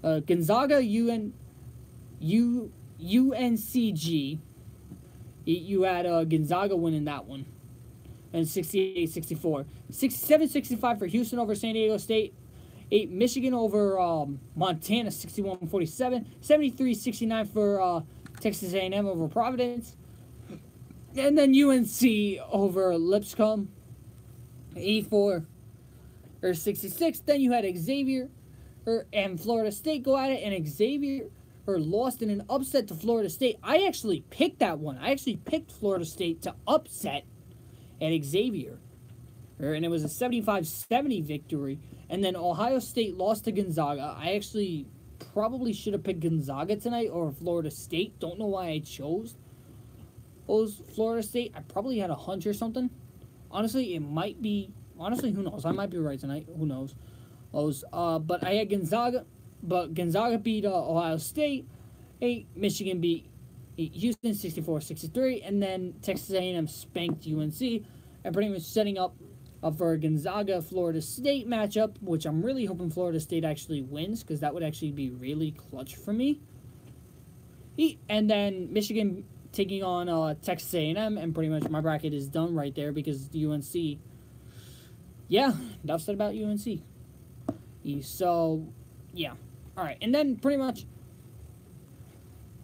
Gonzaga UNCG. You had Gonzaga winning that one. And 68-64. 67-65 for Houston over San Diego State. Michigan over Montana, 61-47. 73-69 for Texas A&M over Providence. And then UNC over Lipscomb, 84-66. Then you had Xavier and Florida State go at it, and Xavier or lost in an upset to Florida State. I actually picked that one. I actually picked Florida State to upset at Xavier. And it was a 75-70 victory. And then Ohio State lost to Gonzaga. I actually probably should have picked Gonzaga tonight or Florida State. Don't know why I chose Florida State. I probably had a hunch or something. Honestly, it might be... Honestly, who knows? I might be right tonight. Who knows? But I had Gonzaga. But Gonzaga beat Ohio State. Michigan beat Houston 64-63. And then Texas A&M spanked UNC. And pretty much setting up for a Gonzaga-Florida State matchup, which I'm really hoping Florida State actually wins, because that would actually be really clutch for me. And then Michigan taking on Texas A&M, and pretty much my bracket is done right there, because UNC, yeah, enough said about UNC. So, yeah. All right, and then pretty much,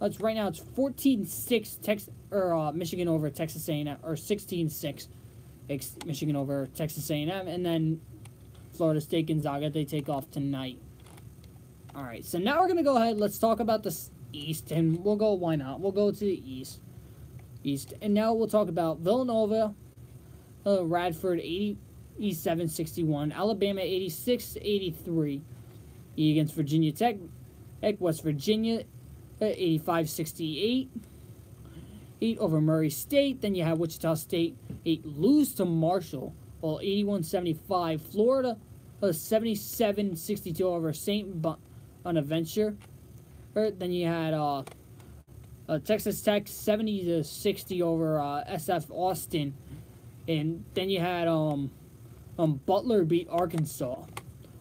right now it's 14-6 Michigan over Texas A&M, or 16-6. Michigan over Texas A&M, and then Florida State Gonzaga, they take off tonight. All right, so now we're going to go ahead. Let's talk about the East, and we'll go, why not? We'll go to the East. And now we'll talk about Villanova, Radford 87-61, Alabama 86-83 against Virginia Tech, West Virginia 85-68. Over Murray State. Then you have Wichita State lose to Marshall, 81-75. Florida 77-62 over St. Bonaventure. Then you had Texas Tech 70-60 over SF Austin, and then you had Butler beat Arkansas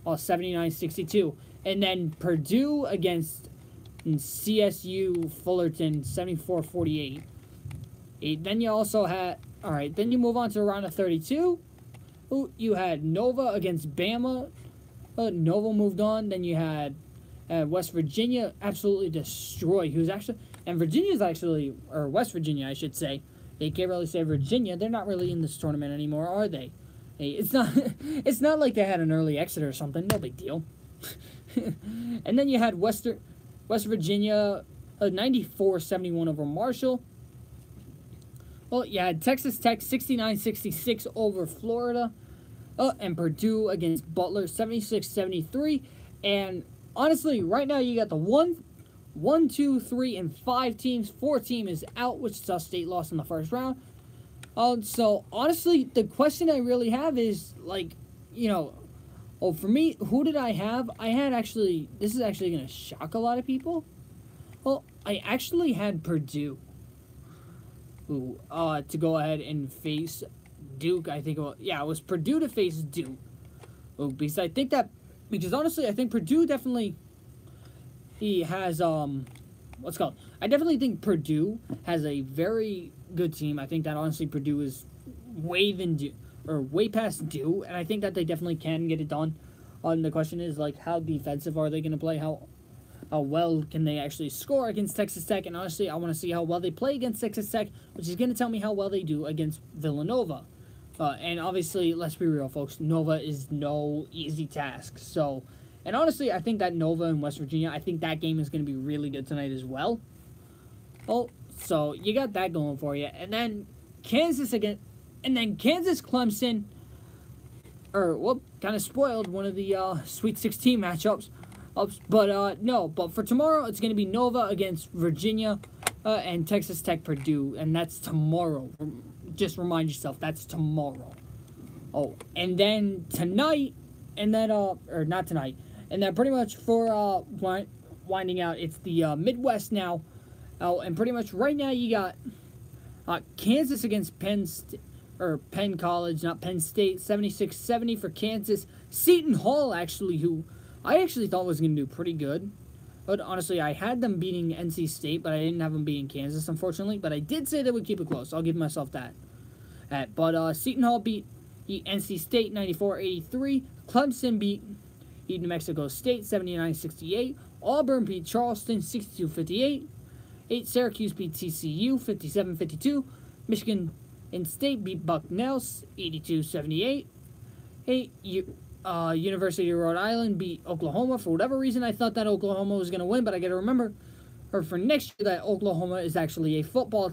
79-62, and then Purdue against CSU Fullerton 74-48. Then you also had, then you move on to round of 32. You had Nova against Bama. Nova moved on. Then you had West Virginia absolutely destroy. West Virginia, I should say. They can't really say Virginia. They're not really in this tournament anymore, are they? It's not like they had an early exit or something. No big deal. And then you had West Virginia 94-71 over Marshall. Well, you had Texas Tech 69-66 over Florida. And Purdue against Butler 76-73. And honestly, right now you got the 1, 2, 3, and 5 teams. 4 team is out. Wichita State lost in the first round. So honestly, the question I really have is, for me, who did I have? I had actually, this is actually going to shock a lot of people. Well, I actually had Purdue to go ahead and face Duke. I think, it was Purdue to face Duke. Because honestly, I think Purdue definitely, has, I definitely think Purdue has a very good team. I think that honestly Purdue is way past due, and I think that they definitely can get it done. The question is, how defensive are they going to play? How well can they actually score against Texas Tech? And honestly, I want to see how well they play against Texas Tech, which is going to tell me how well they do against Villanova. And obviously, let's be real, folks, Nova is no easy task. So, and honestly, I think that Nova and West Virginia, I think that game is going to be really good tonight as well. So you got that going for you. And then Kansas again, and then Kansas-Clemson, kind of spoiled one of the Sweet 16 matchups. But for tomorrow, it's going to be Nova against Virginia and Texas Tech Purdue, and that's tomorrow. Just remind yourself, that's tomorrow. And then tonight, and then, or not tonight, and then pretty much for winding out, it's the Midwest now. And pretty much right now you got Kansas against Penn College, not Penn State, 76-70 for Kansas. Seton Hall, actually, who I actually thought was going to do pretty good. But honestly, I had them beating NC State, but I didn't have them beating Kansas, unfortunately. But I did say they would keep it close. I'll give myself that. But Seton Hall beat NC State 94-83. Clemson beat New Mexico State 79-68. Auburn beat Charleston 62-58. Syracuse beat TCU 57-52. Michigan State beat Bucknell 82-78. University of Rhode Island beat Oklahoma. For whatever reason, I thought that Oklahoma was going to win, but I got to remember, or for next year, that Oklahoma is actually a football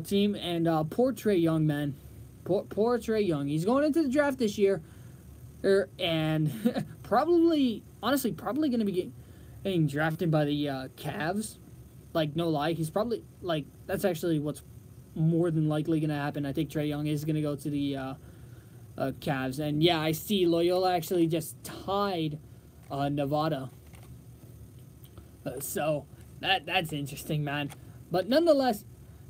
team. And poor Trae Young, man. Poor Trae Young. He's going into the draft this year. And probably going to be getting drafted by the Cavs. Like, no lie. He's probably, like, that's actually what's more than likely going to happen. I think Trae Young is going to go to the Cavs. And, yeah, I see Loyola actually just tied Nevada. So, that's interesting, man. But nonetheless,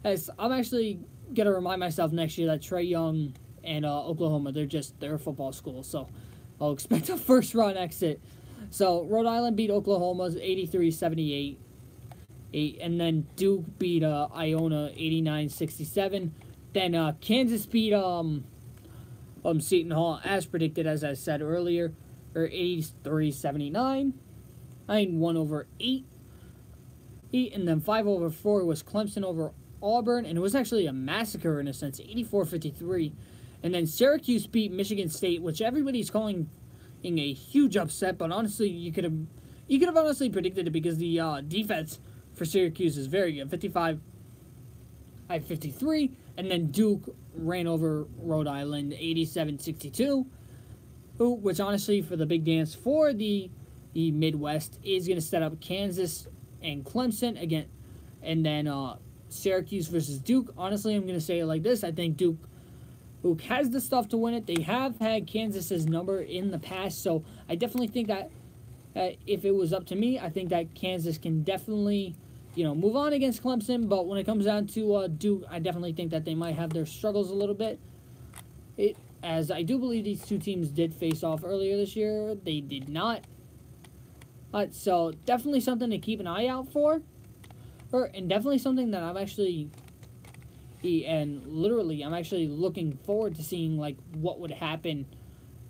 as I'm actually going to remind myself next year that Trae Young and Oklahoma, they're a football school. So, I'll expect a first-round exit. So, Rhode Island beat Oklahoma's 83-78. And then Duke beat Iona 89-67. Then Kansas beat Seton Hall, as predicted, as I said earlier, or 83-79. 1 over 8. And then 5 over 4 was Clemson over Auburn. And it was actually a massacre in a sense, 84-53. And then Syracuse beat Michigan State, which everybody's calling a huge upset. But honestly, you could have honestly predicted it because the defense for Syracuse is very good, 55-53. And then Duke ran over Rhode Island, 87-62. Which honestly, for the big dance for the Midwest, is going to set up Kansas and Clemson again. And then Syracuse versus Duke. Honestly, I'm going to say it like this. I think Duke has the stuff to win it. They have had Kansas's number in the past. So I definitely think that if it was up to me, I think that Kansas can definitely, move on against Clemson. But when it comes down to Duke, I definitely think that they might have their struggles a little bit. As I do believe these two teams did face off earlier this year. They did not. So definitely something to keep an eye out for. And definitely something that I'm actually, and literally, I'm actually looking forward to seeing, like, what would happen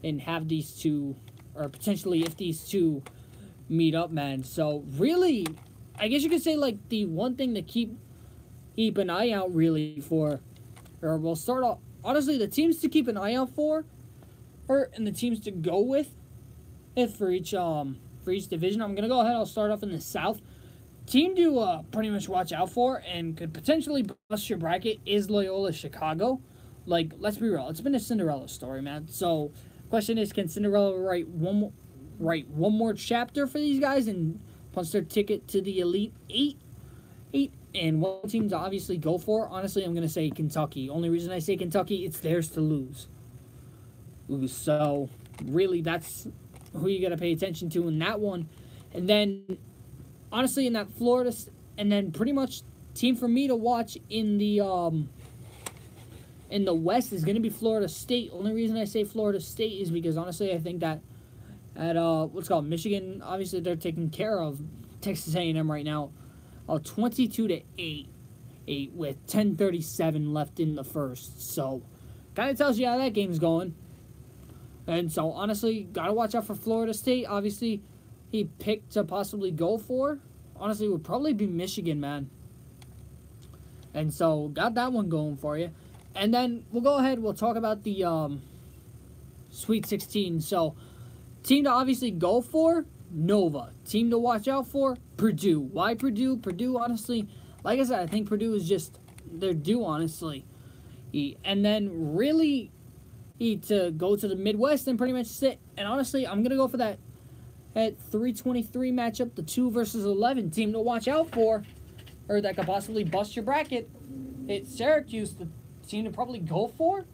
and have these two, or potentially if these two meet up, man. So really, I guess you could say, like, the one thing to keep an eye out really for, or we'll start off, honestly, the teams to keep an eye out for, and the teams to go with, for each division. I'm gonna go ahead. I'll start off in the South. Team to pretty much watch out for and could potentially bust your bracket is Loyola Chicago. Like, let's be real, it's been a Cinderella story, man. So, question is, can Cinderella write one more chapter for these guys and punch their ticket to the Elite Eight? And what team to obviously go for? Honestly, I'm gonna say Kentucky. Only reason I say Kentucky, it's theirs to lose. So, really, that's who you gotta pay attention to in that one. And then, honestly, in that Florida, and then pretty much team for me to watch in the West is going to be Florida State. Only reason I say Florida State is because, honestly, I think that at what's called Michigan, obviously they're taking care of Texas A&M right now, 22-8, with 10:37 left in the first. So, kind of tells you how that game's going. And so, honestly, gotta watch out for Florida State. Obviously, he picked to possibly go for, honestly, would probably be Michigan, man. And so, got that one going for you. And then, we'll go ahead, we'll talk about the Sweet 16. So, team to obviously go for, Nova. Team to watch out for, Purdue. Why Purdue? Purdue, honestly, like I said, I think Purdue is just, they're due, honestly. And then, really, to go to the Midwest and pretty much sit. And honestly, I'm going to go for that at 323 matchup, the 2 versus 11 team to watch out for, or that could possibly bust your bracket. It's Syracuse, the team to probably go for.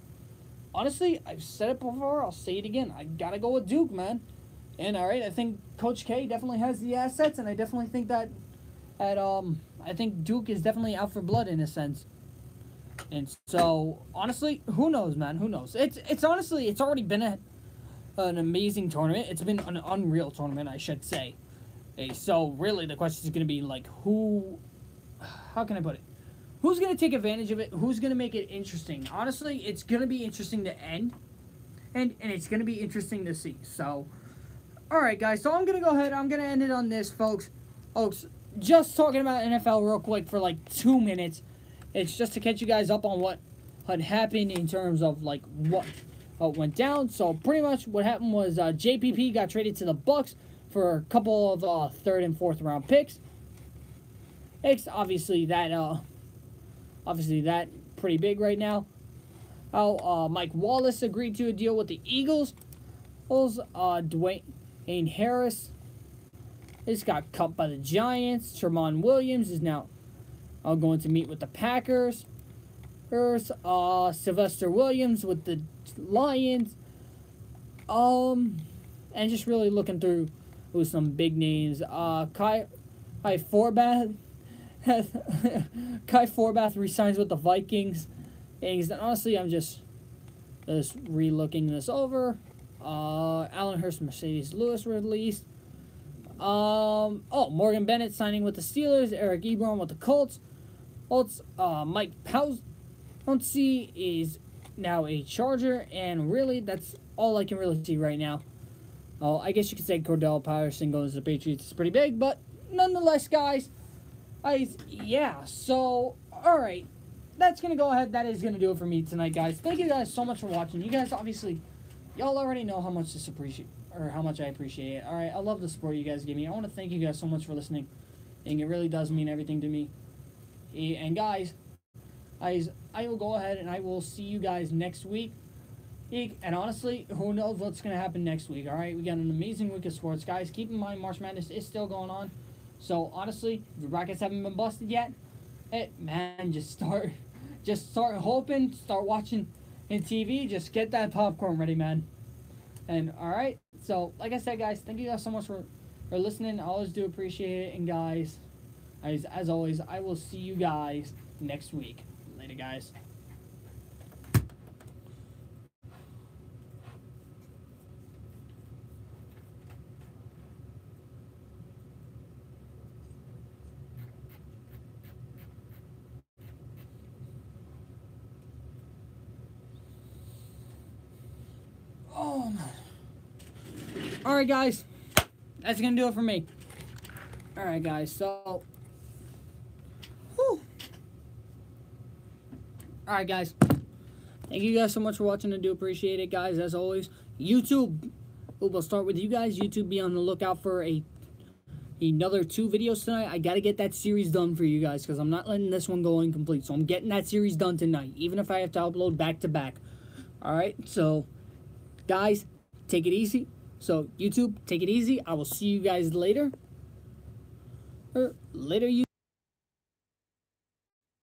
Honestly, I've said it before, I'll say it again. I gotta go with Duke, man. And alright, I think Coach K definitely has the assets, and I definitely think that I think Duke is definitely out for blood in a sense. And so, honestly, who knows, man? Who knows? It's honestly, it's already been an amazing tournament. It's been an unreal tournament, I should say. So, really, the question is going to be, like, how can I put it? Who's going to take advantage of it? Who's going to make it interesting? Honestly, it's going to be interesting to end, and it's going to be interesting to see. So, alright, guys, so I'm going to go ahead. I'm going to end it on this, folks. Folks, just talking about NFL real quick for, like, 2 minutes. It's just to catch you guys up on what had happened in terms of, like, what went down. So, pretty much what happened was JPP got traded to the Bucks for a couple of 3rd and 4th round picks. It's obviously that pretty big right now. How Mike Wallace agreed to a deal with the Eagles. Dwayne Harris just got cut by the Giants. Tremont Williams is now going to meet with the Packers. Sylvester Williams with the Lions. And just really looking through with some big names. Kai Forbath. Kai Forbath resigns with the Vikings. And honestly, I'm just re-looking this over. Alan Hurst, Mercedes Lewis released. Morgan Bennett signing with the Steelers. Eric Ebron with the Colts. Mike Pouncey is now a Charger, and really, that's all I can really see right now. I guess you could say Cordell Patterson goes to the Patriots. It's pretty big, but nonetheless, guys, yeah. So, all right, that's gonna go ahead. That is gonna do it for me tonight, guys. Thank you guys so much for watching. You guys obviously, y'all already know how much this appreciate or how much I appreciate it. All right, I love the support you guys give me. I want to thank you guys so much for listening, and it really does mean everything to me. And guys, I will go ahead and I will see you guys next week. And honestly, who knows what's going to happen next week, all right? We got an amazing week of sports, guys. Keep in mind, March Madness is still going on. So, honestly, if the brackets haven't been busted yet, man, just start hoping, start watching in TV. Just get that popcorn ready, man. And, all right? So, like I said, guys, thank you guys so much for listening. I always do appreciate it. And, guys, as always, I will see you guys next week. Later, guys. Oh, man. Alright, guys. That's going to do it for me. Alright, guys. So, whew. Alright, guys. Thank you guys so much for watching. I do appreciate it, guys. As always, YouTube. We'll start with you guys. YouTube, be on the lookout for another 2 videos tonight. I got to get that series done for you guys because I'm not letting this one go incomplete. So I'm getting that series done tonight, even if I have to upload back to back. Alright, so guys, take it easy. So, YouTube, take it easy. I will see you guys later. Later, you.